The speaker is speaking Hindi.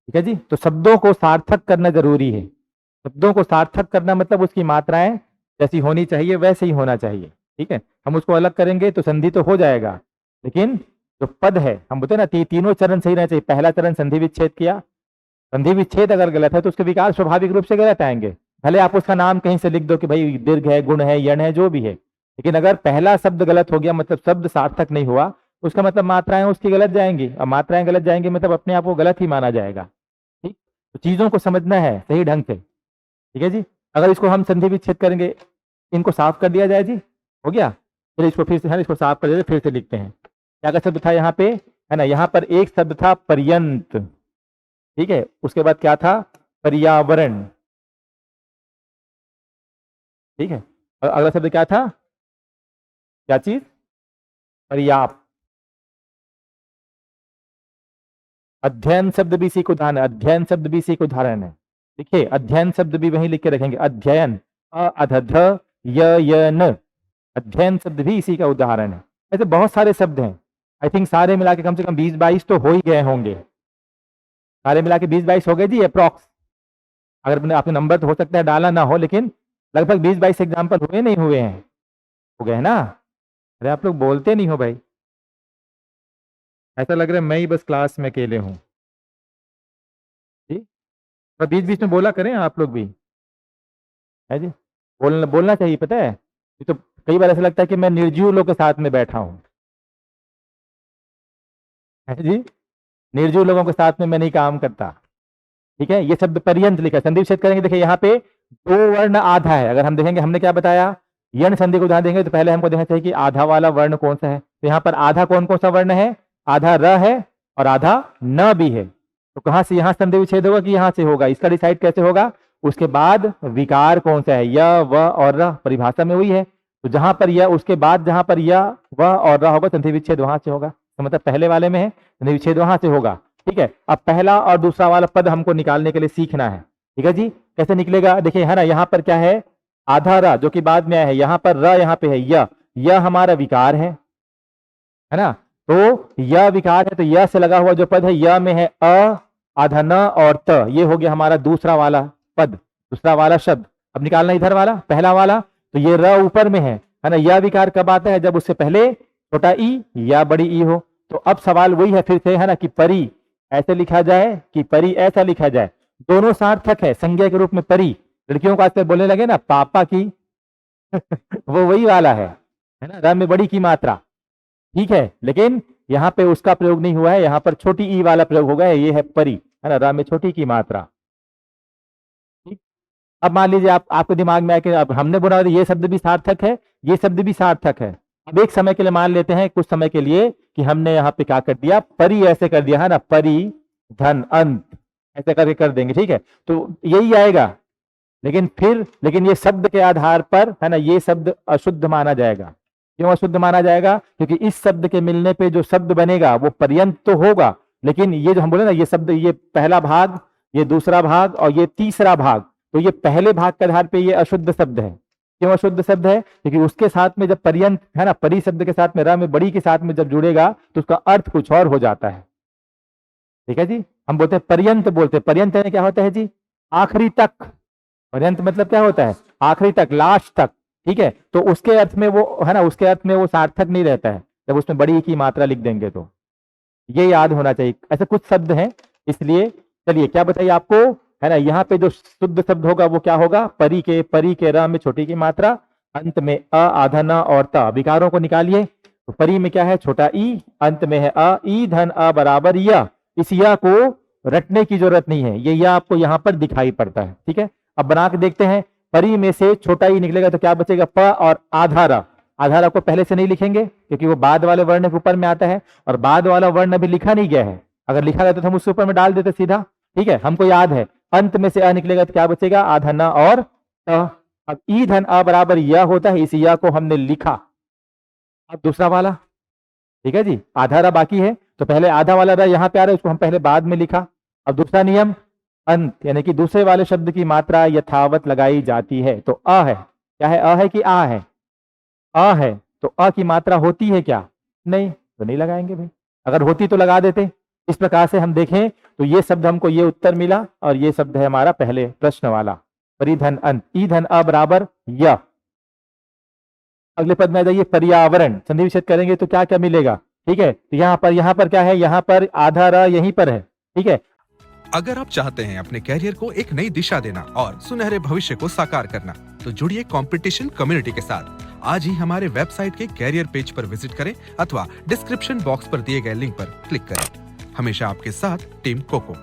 ठीक है जी। तो शब्दों को सार्थक करना जरूरी है। शब्दों को सार्थक करना मतलब उसकी मात्राएं जैसी होनी चाहिए वैसे ही होना चाहिए। ठीक है, हम उसको अलग करेंगे तो संधि तो हो जाएगा, लेकिन जो पद है, हम बोलते हैं ना तीनों चरण सही रहना चाहिए। पहला चरण संधि विच्छेद किया, संधि विच्छेद अगर गलत है तो उसके विकार स्वाभाविक रूप से गलत आएंगे। भले आप उसका नाम कहीं से लिख दो कि भाई दीर्घ है, गुण है, यण है, जो भी है, लेकिन अगर पहला शब्द गलत हो गया मतलब शब्द सार्थक नहीं हुआ, उसका मतलब मात्राएं उसकी गलत जाएंगी, और मात्राएं गलत जाएंगी मतलब अपने आप को गलत ही माना जाएगा। ठीक, तो चीजों को समझना है सही ढंग से। ठीक है जी। अगर इसको हम संधि विच्छेद करेंगे, इनको साफ कर दिया जाए जी, हो गया। फिर इसको फिर से है इसको साफ कर दिया, फिर से लिखते हैं। क्या का शब्द था यहाँ पे, है ना, यहाँ पर एक शब्द था पर्यंत। ठीक है, उसके बाद क्या था, पर्यावरण। ठीक है, और अगला शब्द क्या था, क्या चीज, पर्याप्त। अध्ययन शब्द भी इसी को उदाहरण है, अध्ययन शब्द भी इसी को उदाहरण है। देखिए अध्ययन शब्द भी वहीं लिख के रखेंगे, अध्ययन अध य न, अध्ययन शब्द भी इसी का उदाहरण है। ऐसे बहुत सारे शब्द हैं, आई थिंक सारे मिला के कम से कम 20-22 तो हो ही गए होंगे। सारे मिला के 20-22 हो गए जी अप्रॉक्स। अगर आपने नंबर तो हो सकता है डाला ना हो, लेकिन लगभग 20-22 एग्जाम्पल हुए नहीं हुए हैं, हो गए ना। अरे आप लोग बोलते नहीं हो भाई, ऐसा लग रहा है मैं ही बस क्लास में अकेले हूँ। ठीक, और बीच बीच में बोला करें आप लोग भी, है जी। बोलना बोलना चाहिए, पता है। ये तो कई बार ऐसा लगता है कि मैं निर्जीव लोग के साथ में बैठा हूँ, है जी। निर्जीव लोगों के साथ में मैं नहीं काम करता। ठीक है, ये शब्द पर्यंत लिखा, संधि विच्छेद करेंगे। देखिए यहाँ पे दो वर्ण आधा है, अगर हम देखेंगे हमने क्या बताया, यण संधि को ध्यान देंगे तो पहले हमको देखना चाहिए कि आधा वाला वर्ण कौन सा है। तो यहाँ पर आधा कौन कौन सा वर्ण है, आधा र है और आधा न भी है। तो कहाँ से यहाँ संधि विच्छेद होगा कि यहाँ से होगा, इसका डिसाइड कैसे होगा, उसके बाद विकार कौन सा है, य व और र, परिभाषा में वही है। तो जहां पर यह, उसके बाद जहां पर य व और र होगा संधि विच्छेद वहां से होगा। तो मतलब पहले वाले में है, संधि विच्छेद वहां से होगा। ठीक है, अब पहला और दूसरा वाला पद हमको निकालने के लिए सीखना है। ठीक है जी, कैसे निकलेगा, देखिए है ना, यहाँ पर क्या है, आधा र जो कि बाद में आया है, यहाँ पर र, यहाँ पे है यह हमारा विकार है ना। तो यह विकार है, तो यह से लगा हुआ जो पद है, यह में है अ, आधा न और त, ये हो गया हमारा दूसरा वाला पद, दूसरा वाला शब्द। अब निकालना इधर वाला, पहला वाला, तो ये र ऊपर में है ना। यह विकार कब आता है, जब उससे पहले छोटा ई या बड़ी ई हो। तो अब सवाल वही है फिर से, है ना, कि परी ऐसे लिखा जाए कि परी ऐसा लिखा जाए। दोनों सार्थक है, संज्ञा के रूप में परी। लड़कियों को आजकल बोलने लगे ना पापा की वो वही वाला है ना, र में बड़ी की मात्रा। ठीक है, लेकिन यहाँ पे उसका प्रयोग नहीं हुआ है, यहाँ पर छोटी ई वाला प्रयोग होगा, ये है परी, है ना, र में छोटी की मात्रा। ठीक, अब मान लीजिए आपके दिमाग में आया कि अब हमने बोला ये शब्द भी सार्थक है, ये शब्द भी सार्थक है। अब एक समय के लिए मान लेते हैं, कुछ समय के लिए, कि हमने यहाँ पे क्या कर दिया, परी ऐसे कर दिया, है ना, परी धन अंत ऐसे करके कर देंगे। ठीक है, तो यही आएगा। लेकिन ये शब्द के आधार पर, है ना, ये शब्द अशुद्ध माना जाएगा। क्यों अशुद्ध माना जाएगा, क्योंकि इस शब्द के मिलने पे जो शब्द बनेगा वो पर्यंत तो होगा, लेकिन ये जो हम बोले ना, ये शब्द, ये पहला भाग, ये दूसरा भाग और ये तीसरा भाग, तो ये पहले भाग के आधार पे ये अशुद्ध शब्द है। क्यों अशुद्ध शब्द है, क्योंकि उसके साथ में जब पर्यंत, है ना, परी शब्द के साथ में र में बड़ी के साथ में जब जुड़ेगा तो उसका अर्थ कुछ और हो जाता है। ठीक है जी, हम बोलते हैं पर्यंत, बोलते हैं पर्यंत है क्या होता है जी, आखिरी तक। पर्यंत मतलब क्या होता है, आखिरी तक, लास्ट तक। ठीक है, तो उसके अर्थ में वो, है ना, उसके अर्थ में वो सार्थक नहीं रहता है जब उसमें बड़ी की मात्रा लिख देंगे। तो ये याद होना चाहिए, ऐसे कुछ शब्द हैं। इसलिए चलिए क्या बताइए आपको, है ना, यहाँ पे जो शुद्ध शब्द होगा वो क्या होगा, परी के र में छोटी की मात्रा, अंत में अ, आधा न और त। विकारों को निकालिए, तो परी में क्या है, छोटा ई, अंत में है अ, ई धन अ बराबर य। इस य को रटने की जरूरत नहीं है, ये य आपको यहाँ पर दिखाई पड़ता है। ठीक है, अब बना के देखते हैं, परी में से छोटा ई निकलेगा तो क्या बचेगा, प और आधा र। आधा र को पहले से नहीं लिखेंगे क्योंकि वो बाद वाले वर्ण के ऊपर में आता है, और बाद वाला वर्ण अभी लिखा नहीं गया है। अगर लिखा गया तो हम उसके ऊपर में डाल देते सीधा। ठीक है, हमको याद है, अंत में से अ निकलेगा तो क्या बचेगा, आधा न और त। अब ई धन अ बराबर यह होता है, इस यह को हमने लिखा। अब दूसरा वाला, ठीक है जी, आधा र बाकी है, तो पहले आधा वाला र यहाँ पे आ रहा है, उसको हम पहले बाद में लिखा। अब दूसरा नियम, अंत यानी कि दूसरे वाले शब्द की मात्रा यथावत लगाई जाती है। तो अ है, क्या है, अ है कि आ है, अ है, तो अ की मात्रा होती है क्या, नहीं, तो नहीं लगाएंगे भाई। अगर होती तो लगा देते, इस प्रकार से हम देखें तो ये शब्द हमको ये उत्तर मिला और ये शब्द है हमारा पहले प्रश्न वाला परिधन अंत, ई धन अ बराबर य। अगले पद में आ जाइए पर्यावरण, संधि विच्छेद करेंगे तो क्या क्या मिलेगा, ठीक है। तो यहाँ पर क्या है, यहाँ पर आधा र यहीं पर है, ठीक है। अगर आप चाहते हैं अपने कैरियर को एक नई दिशा देना और सुनहरे भविष्य को साकार करना, तो जुड़िए कंपटीशन कम्युनिटी के साथ। आज ही हमारे वेबसाइट के कैरियर पेज पर विजिट करें अथवा डिस्क्रिप्शन बॉक्स पर दिए गए लिंक पर क्लिक करें। हमेशा आपके साथ टीम कोको।